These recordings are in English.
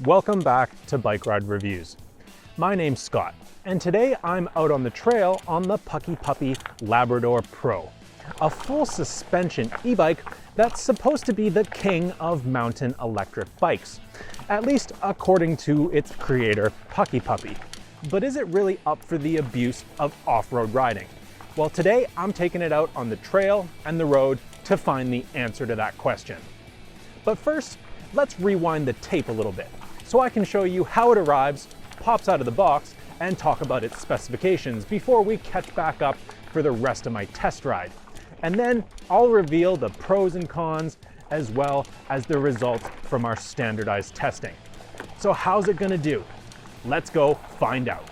Welcome back to BikeRide Reviews. My name's Scott, and today I'm out on the trail on the Puckipuppy Labrador Pro, a full suspension e-bike that's supposed to be the king of mountain electric bikes, at least according to its creator, Puckipuppy. But is it really up for the abuse of off-road riding? Well, today I'm taking it out on the trail and the road to find the answer to that question. But first, let's rewind the tape a little bit, so I can show you how it arrives, pops out of the box, and talk about its specifications before we catch back up for the rest of my test ride. And then I'll reveal the pros and cons as well as the results from our standardized testing. So how's it gonna do? Let's go find out.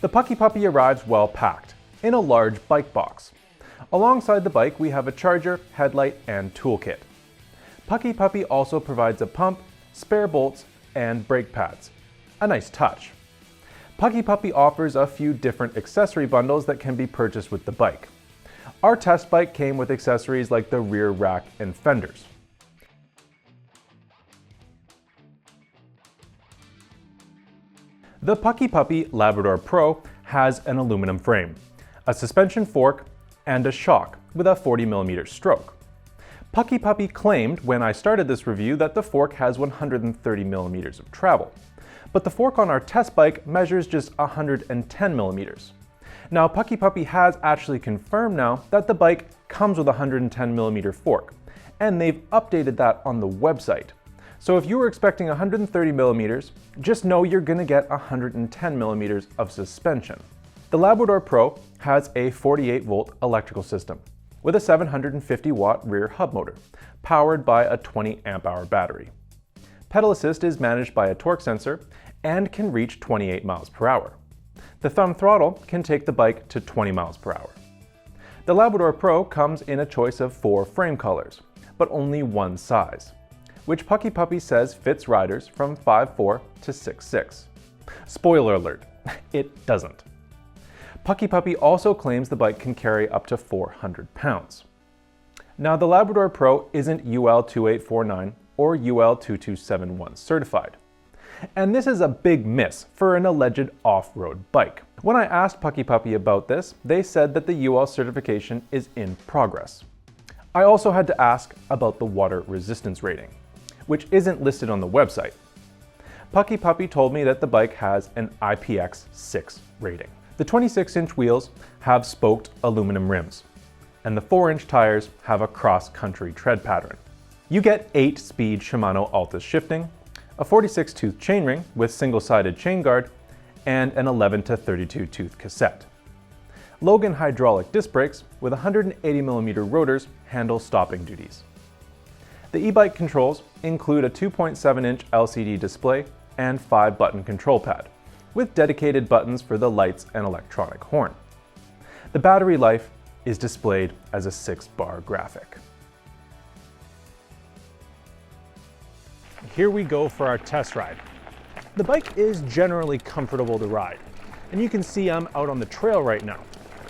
The Puckipuppy arrives well packed in a large bike box. Alongside the bike, we have a charger, headlight, and toolkit. Puckipuppy also provides a pump, spare bolts, and brake pads. A nice touch. Puckipuppy offers a few different accessory bundles that can be purchased with the bike. Our test bike came with accessories like the rear rack and fenders. The Puckipuppy Labrador Pro has an aluminum frame, a suspension fork, and a shock with a 40mm stroke. Puckipuppy claimed when I started this review that the fork has 130mm of travel, but the fork on our test bike measures just 110mm. Now Puckipuppy has actually confirmed now that the bike comes with a 110mm fork, and they've updated that on the website. So if you were expecting 130mm, just know you're gonna get 110mm of suspension. The Labrador Pro has a 48-volt electrical system with a 750-watt rear hub motor, powered by a 20-amp-hour battery. Pedal assist is managed by a torque sensor and can reach 28 miles per hour. The thumb throttle can take the bike to 20 miles per hour. The Labrador Pro comes in a choice of 4 frame colors, but only one size, which Puckipuppy says fits riders from 5'4" to 6'6". Spoiler alert, it doesn't. Puckipuppy also claims the bike can carry up to 400 pounds. Now the Labrador Pro isn't UL 2849 or UL 2271 certified. And this is a big miss for an alleged off-road bike. When I asked Puckipuppy about this, they said that the UL certification is in progress. I also had to ask about the water resistance rating, which isn't listed on the website. Puckipuppy told me that the bike has an IPX6 rating. The 26-inch wheels have spoked aluminum rims, and the 4-inch tires have a cross-country tread pattern. You get 8-speed Shimano Altus shifting, a 46-tooth chainring with single-sided chain guard, and an 11 to 32-tooth cassette. Logan hydraulic disc brakes with 180mm rotors handle stopping duties. The e-bike controls include a 2.7-inch LCD display and 5-button control pad, with dedicated buttons for the lights and electronic horn. The battery life is displayed as a 6-bar graphic. Here we go for our test ride. The bike is generally comfortable to ride, and you can see I'm out on the trail right now,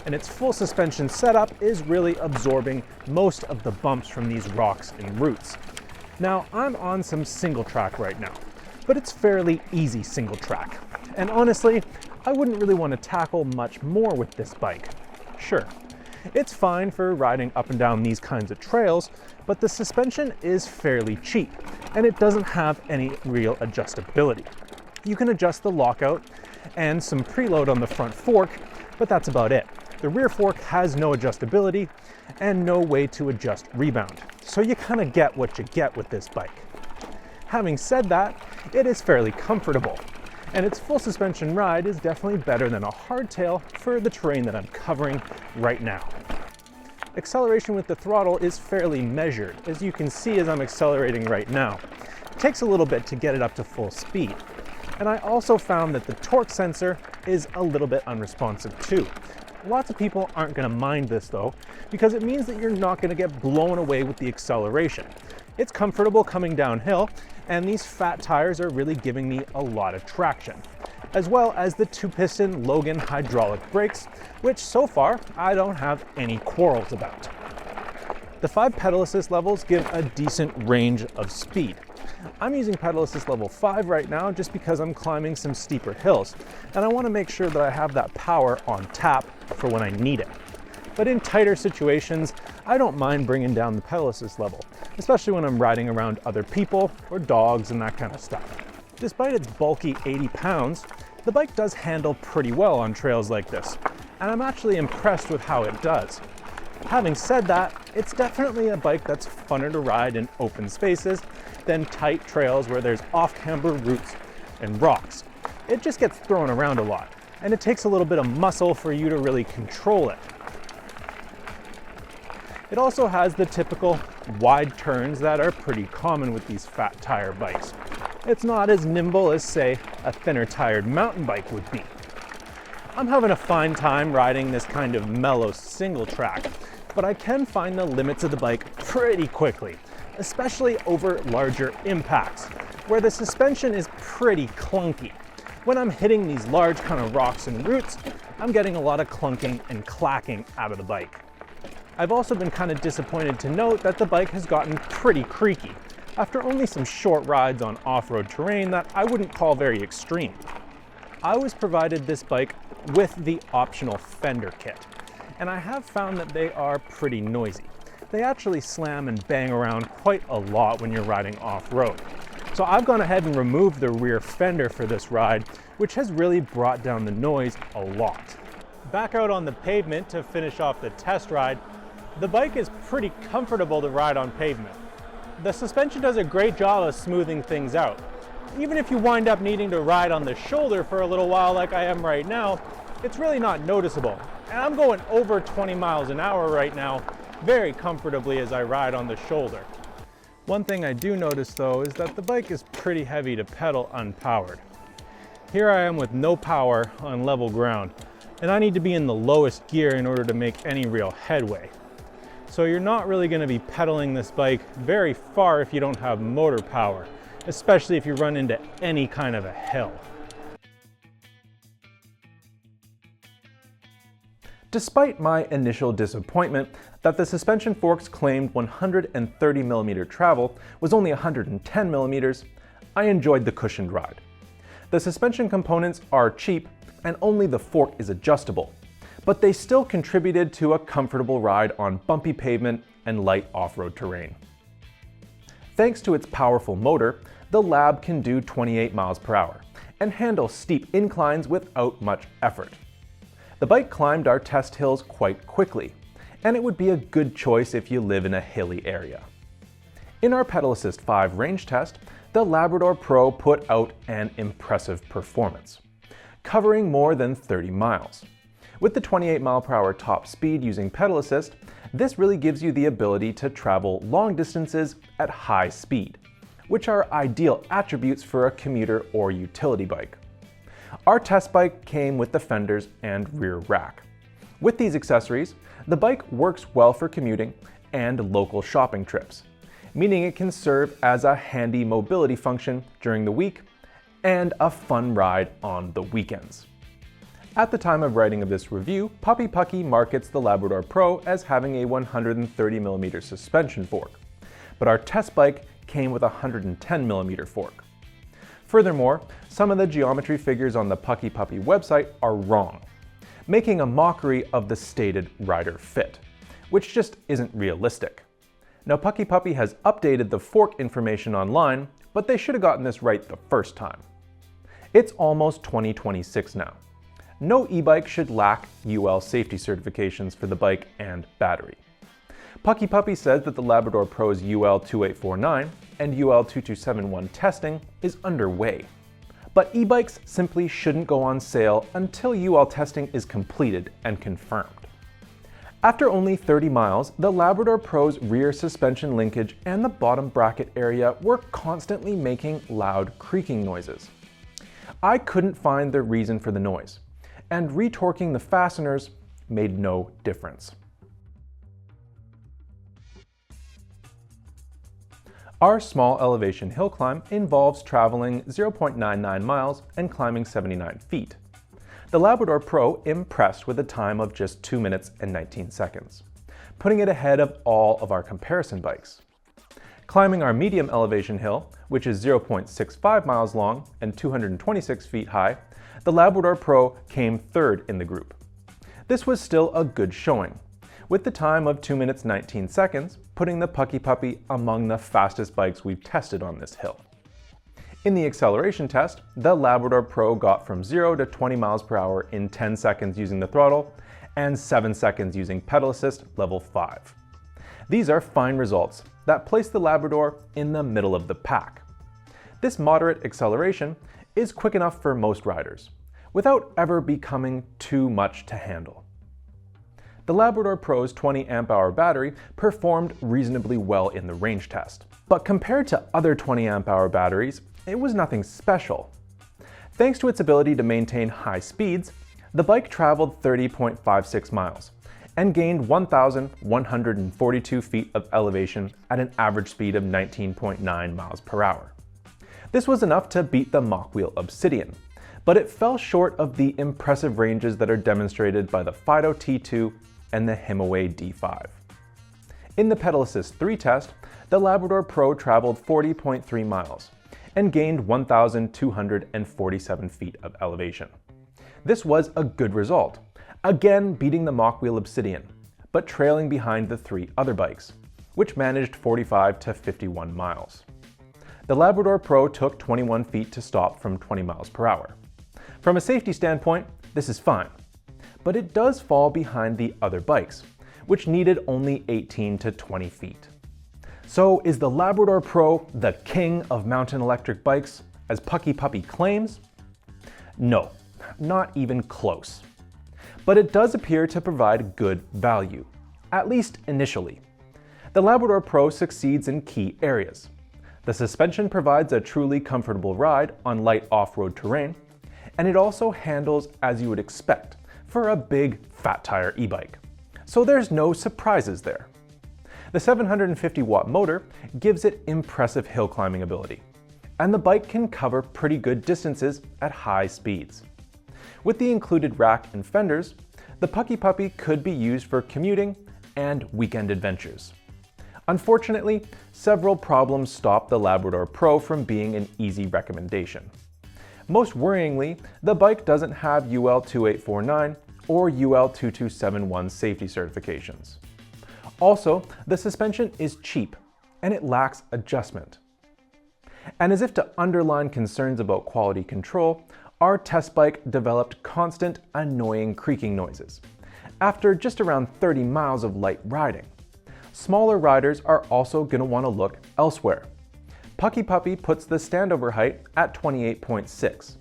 and its full suspension setup is really absorbing most of the bumps from these rocks and roots. Now I'm on some single track right now, but it's fairly easy single track. And honestly, I wouldn't really want to tackle much more with this bike. Sure, it's fine for riding up and down these kinds of trails, but the suspension is fairly cheap, and it doesn't have any real adjustability. You can adjust the lockout and some preload on the front fork, but that's about it. The rear fork has no adjustability and no way to adjust rebound, so you kind of get what you get with this bike. Having said that, it is fairly comfortable, and its full suspension ride is definitely better than a hardtail for the terrain that I'm covering right now. Acceleration with the throttle is fairly measured, as you can see as I'm accelerating right now. It takes a little bit to get it up to full speed. And I also found that the torque sensor is a little bit unresponsive too. Lots of people aren't going to mind this though, because it means that you're not going to get blown away with the acceleration. It's comfortable coming downhill, and these fat tires are really giving me a lot of traction, as well as the 2-piston Logan hydraulic brakes, which so far I don't have any quarrels about. The 5 pedal assist levels give a decent range of speed. I'm using pedal assist level 5 right now just because I'm climbing some steeper hills, and I want to make sure that I have that power on tap for when I need it. But in tighter situations, I don't mind bringing down the pedal assist level, especially when I'm riding around other people or dogs and that kind of stuff. Despite its bulky 80 pounds, the bike does handle pretty well on trails like this, and I'm actually impressed with how it does. Having said that, it's definitely a bike that's funner to ride in open spaces than tight trails where there's off-camber roots and rocks. It just gets thrown around a lot, and it takes a little bit of muscle for you to really control it. It also has the typical wide turns that are pretty common with these fat tire bikes. It's not as nimble as, say, a thinner tired mountain bike would be. I'm having a fine time riding this kind of mellow single track, but I can find the limits of the bike pretty quickly, especially over larger impacts, where the suspension is pretty clunky. When I'm hitting these large kind of rocks and roots, I'm getting a lot of clunking and clacking out of the bike. I've also been kind of disappointed to note that the bike has gotten pretty creaky after only some short rides on off-road terrain that I wouldn't call very extreme. I was provided this bike with the optional fender kit, and I have found that they are pretty noisy. They actually slam and bang around quite a lot when you're riding off-road. So I've gone ahead and removed the rear fender for this ride, which has really brought down the noise a lot. Back out on the pavement to finish off the test ride, the bike is pretty comfortable to ride on pavement. The suspension does a great job of smoothing things out. Even if you wind up needing to ride on the shoulder for a little while like I am right now, it's really not noticeable. And I'm going over 20 miles an hour right now, very comfortably as I ride on the shoulder. One thing I do notice though is that the bike is pretty heavy to pedal unpowered. Here I am with no power on level ground, and I need to be in the lowest gear in order to make any real headway. So you're not really going to be pedaling this bike very far if you don't have motor power, especially if you run into any kind of a hill. Despite my initial disappointment that the suspension fork's claimed 130mm travel was only 110mm, I enjoyed the cushioned ride. The suspension components are cheap and only the fork is adjustable, but they still contributed to a comfortable ride on bumpy pavement and light off-road terrain. Thanks to its powerful motor, the Lab can do 28 miles per hour and handle steep inclines without much effort. The bike climbed our test hills quite quickly, and it would be a good choice if you live in a hilly area. In our Pedal Assist 5 range test, the Labrador Pro put out an impressive performance, covering more than 30 miles. With the 28 mile per hour top speed using pedal assist, this really gives you the ability to travel long distances at high speed, which are ideal attributes for a commuter or utility bike. Our test bike came with the fenders and rear rack. With these accessories, the bike works well for commuting and local shopping trips, meaning it can serve as a handy mobility function during the week and a fun ride on the weekends. At the time of writing of this review, Puckipuppy markets the Labrador Pro as having a 130mm suspension fork, but our test bike came with a 110mm fork. Furthermore, some of the geometry figures on the Puckipuppy website are wrong, making a mockery of the stated rider fit, which just isn't realistic. Now Puckipuppy has updated the fork information online, but they should have gotten this right the first time. It's almost 2026 now. No e-bike should lack UL safety certifications for the bike and battery. Puckipuppy says that the Labrador Pro's UL 2849 and UL 2271 testing is underway. But e-bikes simply shouldn't go on sale until UL testing is completed and confirmed. After only 30 miles, the Labrador Pro's rear suspension linkage and the bottom bracket area were constantly making loud creaking noises. I couldn't find the reason for the noise, and retorquing the fasteners made no difference. Our small elevation hill climb involves traveling 0.99 miles and climbing 79 feet. The Labrador Pro impressed with a time of just 2 minutes and 19 seconds. putting it ahead of all of our comparison bikes. Climbing our medium elevation hill, which is 0.65 miles long and 226 feet high, the Labrador Pro came third in the group. This was still a good showing, with the time of 2 minutes 19 seconds, putting the Puckipuppy among the fastest bikes we've tested on this hill. In the acceleration test, the Labrador Pro got from 0 to 20 miles per hour in 10 seconds using the throttle and 7 seconds using pedal assist level 5. These are fine results that place the Labrador in the middle of the pack. This moderate acceleration is quick enough for most riders, without ever becoming too much to handle. The Labrador Pro's 20 amp-hour battery performed reasonably well in the range test, but compared to other 20 amp-hour batteries, it was nothing special. Thanks to its ability to maintain high speeds, the bike traveled 30.56 miles and gained 1,142 feet of elevation at an average speed of 19.9 miles per hour. This was enough to beat the Mach-Wheel Obsidian, but it fell short of the impressive ranges that are demonstrated by the Fido T2 and the Himaway D5. In the Pedal Assist 3 test, the Labrador Pro traveled 40.3 miles and gained 1,247 feet of elevation. This was a good result, again beating the Mach-Wheel Obsidian, but trailing behind the 3 other bikes, which managed 45 to 51 miles. The Labrador Pro took 21 feet to stop from 20 miles per hour. From a safety standpoint, this is fine, but it does fall behind the other bikes, which needed only 18 to 20 feet. So is the Labrador Pro the king of mountain electric bikes, as Puckipuppy claims? No, not even close. But it does appear to provide good value, at least initially. The Labrador Pro succeeds in key areas. The suspension provides a truly comfortable ride on light off-road terrain, and it also handles as you would expect for a big fat tire e-bike. So there's no surprises there. The 750-watt motor gives it impressive hill climbing ability, and the bike can cover pretty good distances at high speeds. With the included rack and fenders, the Puckipuppy could be used for commuting and weekend adventures. Unfortunately, several problems stop the Labrador Pro from being an easy recommendation. Most worryingly, the bike doesn't have UL 2849 or UL 2271 safety certifications. Also, the suspension is cheap and it lacks adjustment. And as if to underline concerns about quality control, our test bike developed constant, annoying creaking noises after just around 30 miles of light riding. Smaller riders are also going to want to look elsewhere. Puckipuppy puts the standover height at 28.6,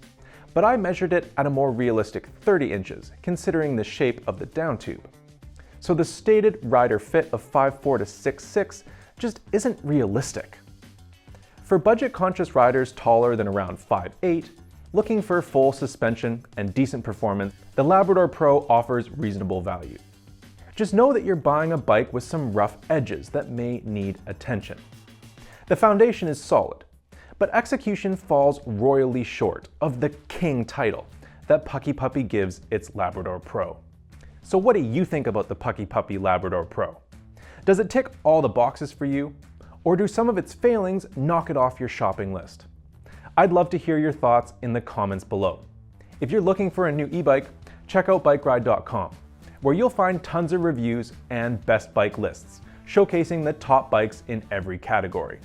but I measured it at a more realistic 30 inches, considering the shape of the down tube. So the stated rider fit of 5'4" to 6'6" just isn't realistic. For budget-conscious riders taller than around 5'8", looking for full suspension and decent performance, the Labrador Pro offers reasonable value. Just know that you're buying a bike with some rough edges that may need attention. The foundation is solid, but execution falls royally short of the king title that Puckipuppy gives its Labrador Pro. So what do you think about the Puckipuppy Labrador Pro? Does it tick all the boxes for you, or do some of its failings knock it off your shopping list? I'd love to hear your thoughts in the comments below. If you're looking for a new e-bike, check out BikeRide.com, where you'll find tons of reviews and best bike lists, showcasing the top bikes in every category.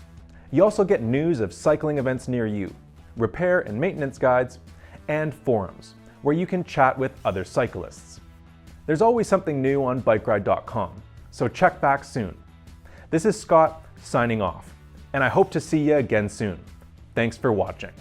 You also get news of cycling events near you, repair and maintenance guides, and forums, where you can chat with other cyclists. There's always something new on BikeRide.com, so check back soon. This is Scott signing off, and I hope to see you again soon. Thanks for watching.